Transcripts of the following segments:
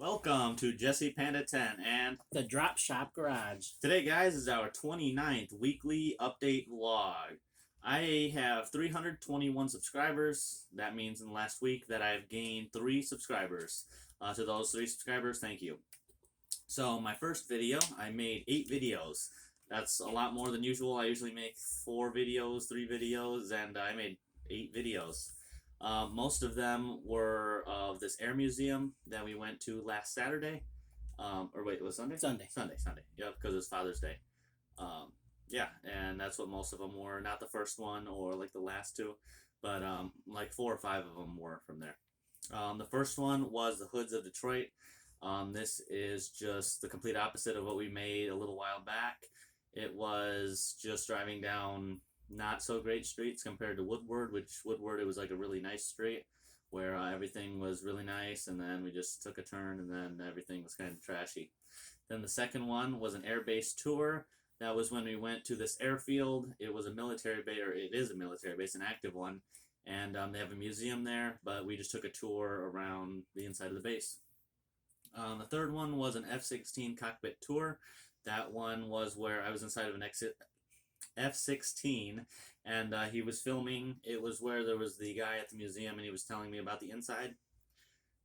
Welcome to Jesse Panda 10, and The Drop Shop Garage. today, guys, is our 29th weekly update vlog. I have 321 subscribers. That means in the last week that I've gained 3 subscribers. To those 3 subscribers, thank you. So, my first video, I made 8 videos. That's a lot more than usual. I usually make 4 videos, 3 videos, and I made 8 videos. Most of them were of this air museum that we went to last Saturday. Or wait, it was Sunday? Sunday. Sunday. Yep, because it was Father's Day. Yeah, and that's what most of them were. Not the first one or like the last 2, but like 4 or 5 of them were from there. The first one was the Hoods of Detroit. This is just the complete opposite of what we made a little while back. It was just driving down not so great streets compared to Woodward, which Woodward, it was like a really nice street where everything was really nice, and then we just took a turn and then everything was kind of trashy. Then the second one was an air-base tour. That was when we went to this airfield. It was a military base, or it is a military base, an active one, and they have a museum there, but we just took a tour around the inside of the base. The third one was an F-16 cockpit tour. That one was where I was inside of an F-16, and he was filming. It was where there was the guy at the museum, and he was telling me about the inside.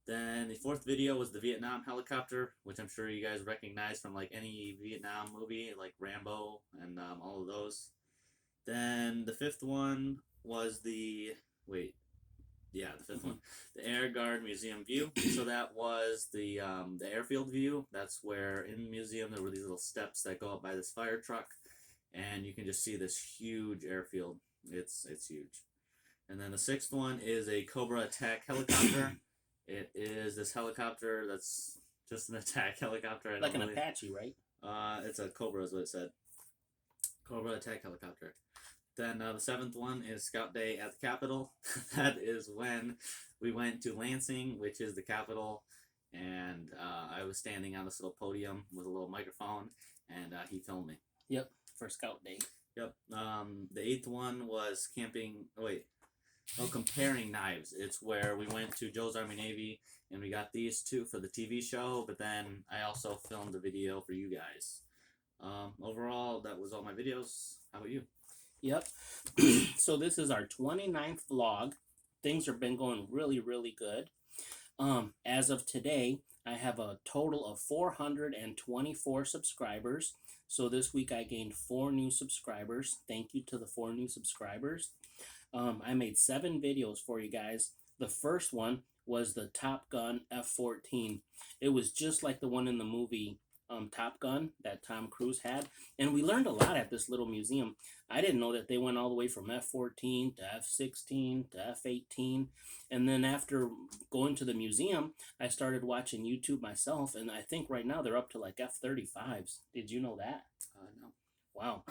Then the fourth video was the Vietnam helicopter, which I'm sure you guys recognize from like any Vietnam movie, like Rambo and all of those. Then the fifth one was the fifth one, the Air Guard Museum view. So that was the airfield view. That's where in the museum there were these little steps that go up by this fire truck, and you can just see this huge airfield. It's huge. And then the sixth one is a Cobra attack helicopter. It is this helicopter that's just an attack helicopter. Like an Apache, right? It's a Cobra is what it said. Cobra attack helicopter. Then the seventh one is Scout Day at the Capitol. That is when we went to Lansing, which is the Capitol, and I was standing on this little podium with a little microphone, and he filmed me. Yep, for Scout Day. Yep. The eighth one was comparing knives. It's where we went to Joe's Army Navy, and we got these 2 for the TV show, but then I also filmed a video for you guys. Overall, that was all my videos. How about you? Yep. So this is our 29th vlog. Things have been going really, really good. As of today, I have a total of 424 subscribers. So this week I gained 4 new subscribers. Thank you to the 4 new subscribers. I made 7 videos for you guys. The first one was the Top Gun F-14. It was just like the one in the movie Top Gun that Tom Cruise had. And we learned a lot at this little museum. I didn't know that they went all the way from F-14 to F-16 to F-18. And then after going to the museum, I started watching YouTube myself. And I think right now they're up to like F-35s. Did you know that? No. Wow.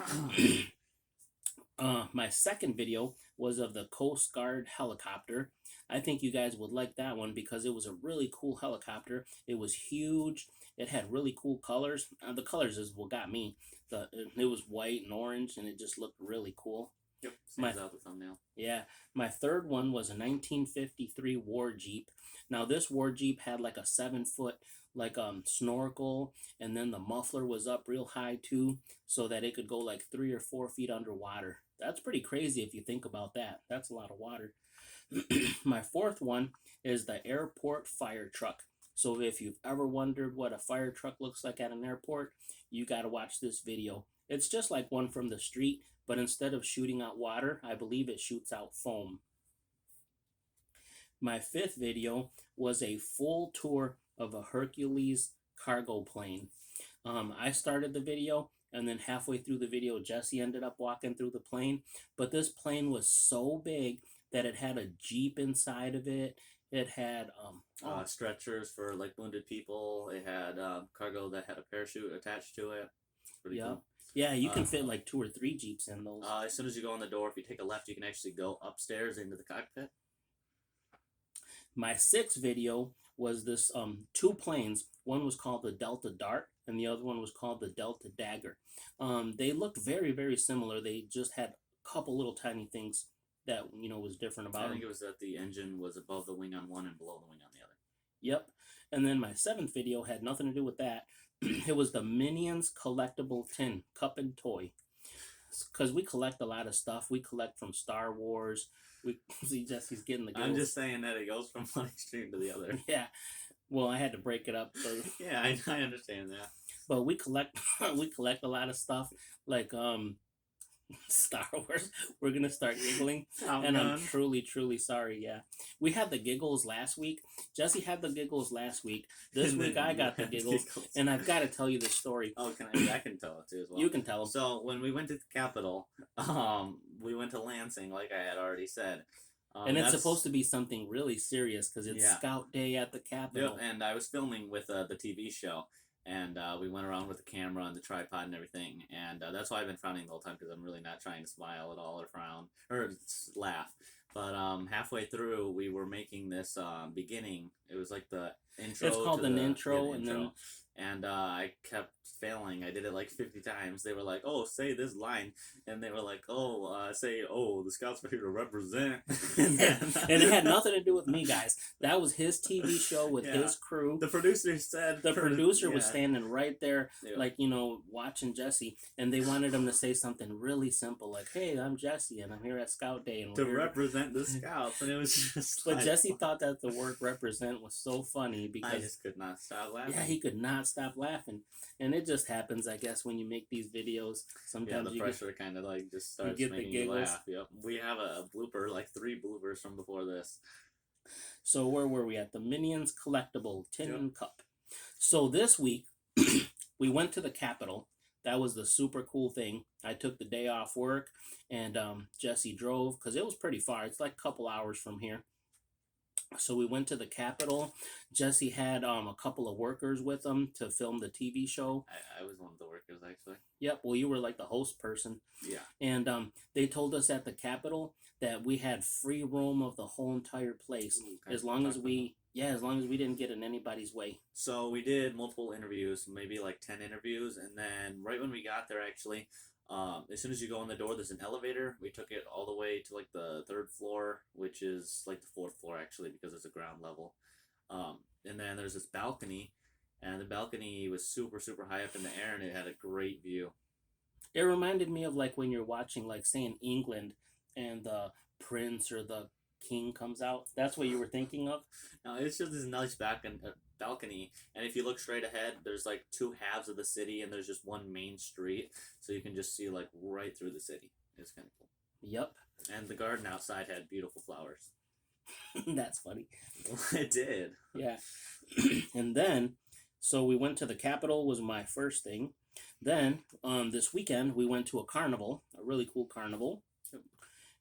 My second video was of the Coast Guard helicopter. I think you guys would like that one because it was a really cool helicopter. It was huge. It had really cool colors. The colors is what got me. It was white and orange, and it just looked really cool. Yep, stands out the thumbnail. Yeah. My third one was a 1953 war Jeep. Now, this war Jeep had like a 7-foot snorkel, and then the muffler was up real high too, so that it could go like 3 or 4 feet underwater. That's pretty crazy if you think about that. That's a lot of water. My fourth one is the airport fire truck. So if you've ever wondered what a fire truck looks like at an airport, you got to watch this video. It's just like one from the street, but instead of shooting out water, I believe it shoots out foam. My fifth video was a full tour of a Hercules cargo plane. I started the video, and then halfway through the video, Jesse ended up walking through the plane. But this plane was so big that it had a Jeep inside of it. It had stretchers for like wounded people. It had cargo that had a parachute attached to it. Pretty cool. Yeah, you can fit like 2 or 3 Jeeps in those. As soon as you go in the door, if you take a left, you can actually go upstairs into the cockpit. My sixth video was this 2 planes. One was called the Delta Dart, and the other one was called the Delta Dagger. They looked very, very similar. They just had a couple little tiny things that was different about them. I think it was that the engine was above the wing on one and below the wing on the other. Yep. And then my 7th video had nothing to do with that. It was the Minions collectible tin cup and toy. Because we collect a lot of stuff. We collect from Star Wars. We see Jesse's getting the giggles. I'm just saying that it goes from one extreme to the other. Yeah. Well, I had to break it up. Yeah, I understand that. But we collect a lot of stuff like Star Wars. We're gonna start giggling, and I'm truly sorry. Yeah, we had the giggles last week. Jesse had the giggles last week. This week I got the giggles, and I've got to tell you this story. Oh, I can tell it too as well. You can tell them. So when we went to the Capitol, we went to Lansing, like I had already said. And it's supposed to be something really serious because it's Scout Day at the Capitol. Yep, and I was filming with the TV show, and we went around with the camera and the tripod and everything, and that's why I've been frowning the whole time, because I'm really not trying to smile at all or frown or laugh. But halfway through, we were making this beginning. It was like the intro. It's called an intro, and then. And I kept failing. I did it like 50 times. They were like, "Oh, say this line," and they were like, "Oh, say, oh, the Scouts are here to represent." And it had nothing to do with me, guys. That was his TV show with his crew. The producer said the producer was standing right there, like, you know, watching Jesse, and they wanted him to say something really simple, like, "Hey, I'm Jesse, and I'm here at Scout Day, and to represent the Scouts," and it was just. But Jesse thought that the word "represent" was so funny because I just could not stop laughing. Yeah, he could not stop laughing, and it just happens, I guess, when you make these videos. Sometimes the pressure kind of like just starts making you laugh. Yep, we have a blooper, like 3 bloopers from before this. So where were we at? The Minions collectible tin and cup. So this week we went to the Capitol. That was the super cool thing. I took the day off work, and Jesse drove because it was pretty far. It's like a couple hours from here. So we went to the Capitol. Jesse had a couple of workers with him to film the TV show. I was one of the workers, actually. Yep, well, you were like the host person. Yeah. And they told us at the Capitol that we had free roam of the whole entire place, as long as we didn't get in anybody's way. So we did multiple interviews, maybe like 10 interviews, and then right when we got there, actually, as soon as you go in the door, there's an elevator. We took it all the way to like the 3rd floor, which is like the 4th floor actually, because there's a ground level. And then there's this balcony, and the balcony was super, super high up in the air, and it had a great view. It reminded me of like when you're watching, like, say, in England, and the prince or the king comes out. That's what you were thinking of? No, it's just this nice balcony, and if you look straight ahead, there's like 2 halves of the city, and there's just one main street, so you can just see like right through the city. It's kind of cool. Yep. And the garden outside had beautiful flowers. That's funny. It did. Yeah. And then, so we went to the Capitol, was my first thing. Then, this weekend, we went to a carnival, a really cool carnival.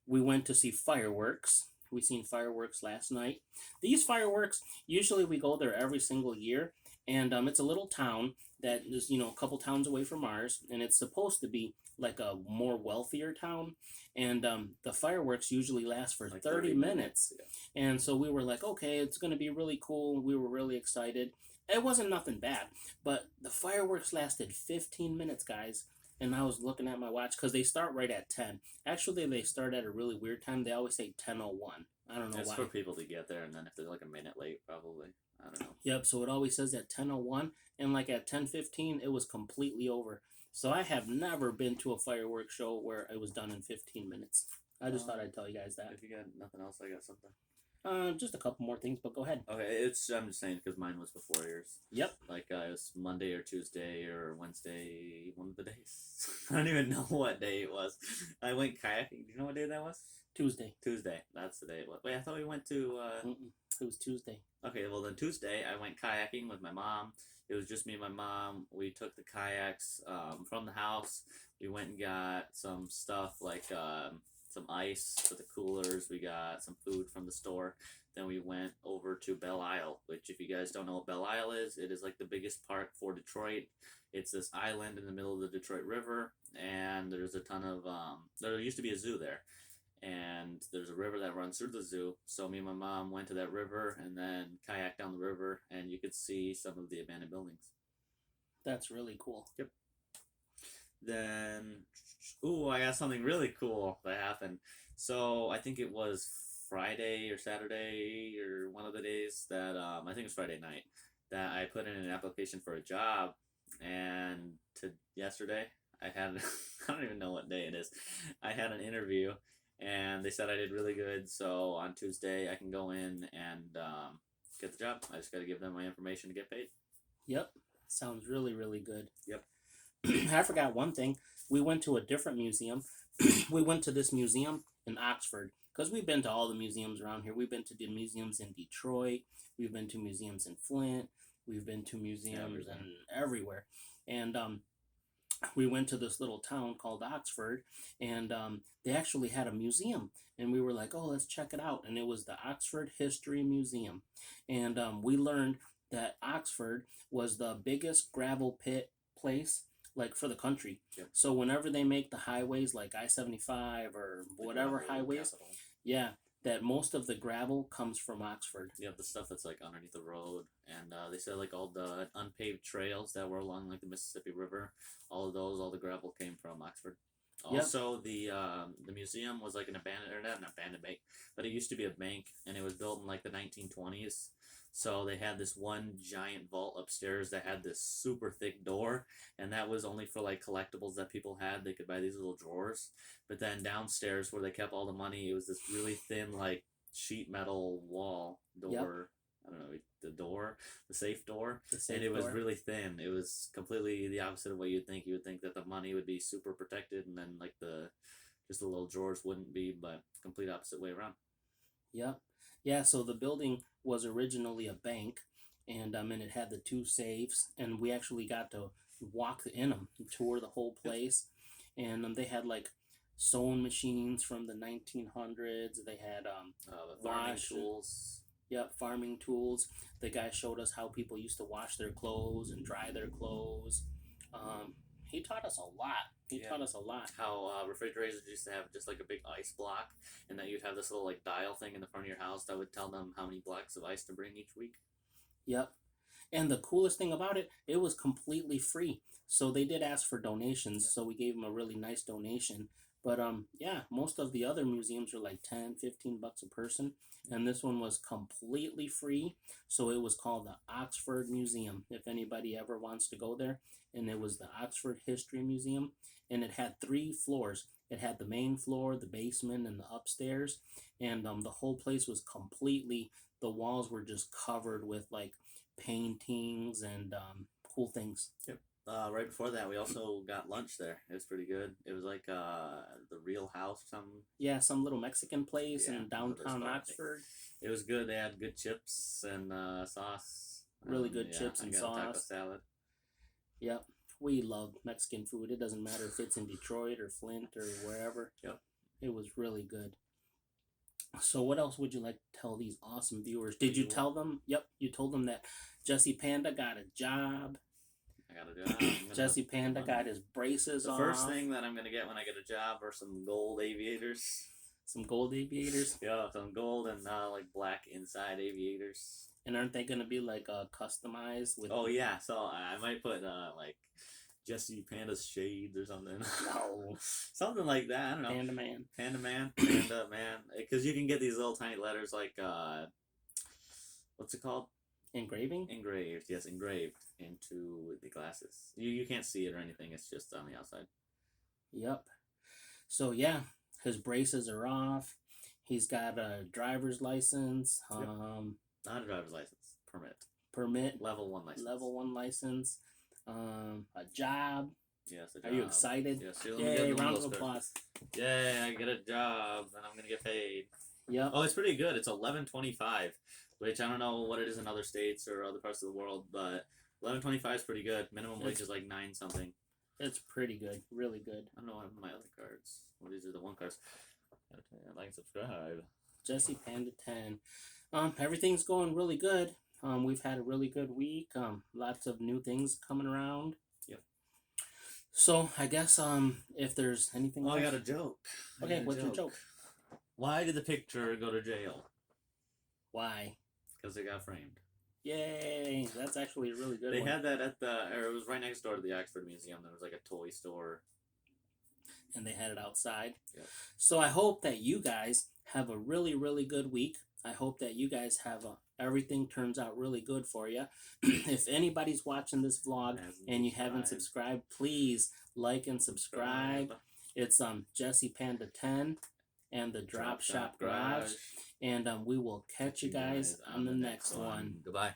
We went to see fireworks. We seen fireworks last night. These fireworks, usually we go there every single year, and it's a little town that is, you know, a couple towns away from ours, and it's supposed to be like a more wealthier town, and the fireworks usually last for like 30 minutes. Yeah. And so we were like, okay, it's going to be really cool. We were really excited. It wasn't nothing bad, but the fireworks lasted 15 minutes, guys. And I was looking at my watch because they start right at 10. Actually, they start at a really weird time. They always say 10:01. I don't know why. It's for people to get there, and then if they're like a minute late, probably. I don't know. Yep, so it always says at 10:01, and like at 10:15, it was completely over. So I have never been to a fireworks show where it was done in 15 minutes. I just thought I'd tell you guys that. If you got nothing else, I got something. Just a couple more things, but go ahead. Okay, I'm just saying because mine was before yours. Yep. Like it was Monday or Tuesday or Wednesday, one of the days. I don't even know what day it was. I went kayaking. Do you know what day that was? Tuesday. Tuesday. That's the day it was. Wait, I thought we went to... It was Tuesday. Okay, well then Tuesday I went kayaking with my mom. It was just me and my mom. We took the kayaks from the house. We went and got some stuff like... some ice for the coolers. We got some food from the store. Then we went over to Belle Isle, which if you guys don't know what Belle Isle is, it is like the biggest park for Detroit. It's this island in the middle of the Detroit River, and there's a ton of, there used to be a zoo there, and there's a river that runs through the zoo. So me and my mom went to that river and then kayaked down the river, and you could see some of the abandoned buildings. That's really cool. Yep. Then, I got something really cool that happened. So I think it was Friday or Saturday or one of the days that, I think it was Friday night, that I put in an application for a job, and yesterday I had I don't even know what day it is. I had an interview, and they said I did really good. So on Tuesday I can go in and get the job. I just got to give them my information to get paid. Yep. Sounds really, really good. Yep. I forgot one thing. We went to a different museum. We went to this museum in Oxford because we've been to all the museums around here. We've been to the museums in Detroit. We've been to museums in Flint. We've been to museums and everywhere. And we went to this little town called Oxford, and they actually had a museum. And we were like, oh, let's check it out. And it was the Oxford History Museum. And we learned that Oxford was the biggest gravel pit place like for the country. Yep. So whenever they make the highways like I-75 or whatever highways, capital. yeah, that most of the gravel comes from Oxford. Yeah, the stuff that's like underneath the road, and they said like all the unpaved trails that were along like the Mississippi River, all of those, all the gravel came from Oxford. Yep. Also, the museum was like an abandoned, or not an abandoned bank, but it used to be a bank, and it was built in like the 1920s. So they had this one giant vault upstairs that had this super thick door, and that was only for like collectibles that people had. They could buy these little drawers. But then downstairs where they kept all the money, it was this really thin like sheet metal wall door. Yep. I don't know, the door, the safe door. The safe And it was door. really thin. It was completely the opposite of what you'd think. You would think that the money would be super protected, and then like just the little drawers wouldn't be, but complete opposite way around. Yep. Yeah, so the building was originally a bank, and it had the two safes, and we actually got to walk in them, tour the whole place, and they had like sewing machines from the 1900s. They had The farming tools. Yep, farming tools. The guy showed us how people used to wash their clothes and dry their clothes. He taught us a lot. He taught us a lot. How refrigerators used to have just like a big ice block, and that you'd have this little like dial thing in the front of your house that would tell them how many blocks of ice to bring each week. Yep. And the coolest thing about it, it was completely free. So they did ask for donations, so we gave them a really nice donation. But yeah, most of the other museums are like 10, 15 bucks a person, and this one was completely free. So it was called the Oxford Museum, if anybody ever wants to go there. And it was the Oxford History Museum, and it had 3 floors. It had the main floor, the basement, and the upstairs. And the whole place was completely, the walls were just covered with like paintings and cool things. Yep. Right before that, we also got lunch there. It was pretty good. It was like the Real House, something. Yeah, some little Mexican place Yeah, in downtown Oxford. It was good. They had good chips and sauce. Really good chips and I got a taco sauce. salad. Yep. We love Mexican food. It doesn't matter if it's in Detroit or Flint or wherever. Yep. It was really good. So what else would you like to tell these awesome viewers? Did you tell them? Yep, you told them that Jesse Panda got a job. I got a job. Jesse Panda got his braces The off. first thing that I'm going to get when I get a job are some gold aviators. Some gold aviators. Yeah, some gold and like black inside aviators. And aren't they going to be like customized with... Oh, yeah. So I might put like Jesse Panda's shades or something. No. Something like that. I don't know. Panda Man. Panda Man. Panda Man. Because you can get these little tiny letters like, what's it called? Engraving? Engraved. Yes, engraved into the glasses. You can't see it or anything. It's just on the outside. Yep. So, yeah, his braces are off. He's got a driver's license. Yep. Not a driver's license. Permit. Level 1 license. Level 1 license. A job. Yes, a Are job. you excited? Yes. Yay, round of applause. Yay, I get a job and I'm going to get paid. Yep. Oh, it's pretty good. It's $11.25, which I don't know what it is in other states or other parts of the world, but $11.25 is pretty good. Minimum wage is like 9 something. It's pretty good. Really good. I don't know what my other cards. Well, these are the 1 cards. Like and subscribe. Jesse Panda 10. Everything's going really good. We've had a really good week. Lots of new things coming around. Yep. So I guess if there's anything Oh, else... I got a joke. Okay, what's your joke? Why did the picture go to jail? Why? Because it got framed. Yay! That's actually a really good They one. had that or it was right next door to the Oxford Museum. There was like a toy store. And they had it outside. Yep. So I hope that you guys have a really, really good week. I hope that you guys have everything turns out really good for you. If anybody's watching this vlog and you haven't subscribed, please like and subscribe. It's Jesse Panda 10 and the Drop Shop Garage. And we will catch you guys on the next one. Goodbye.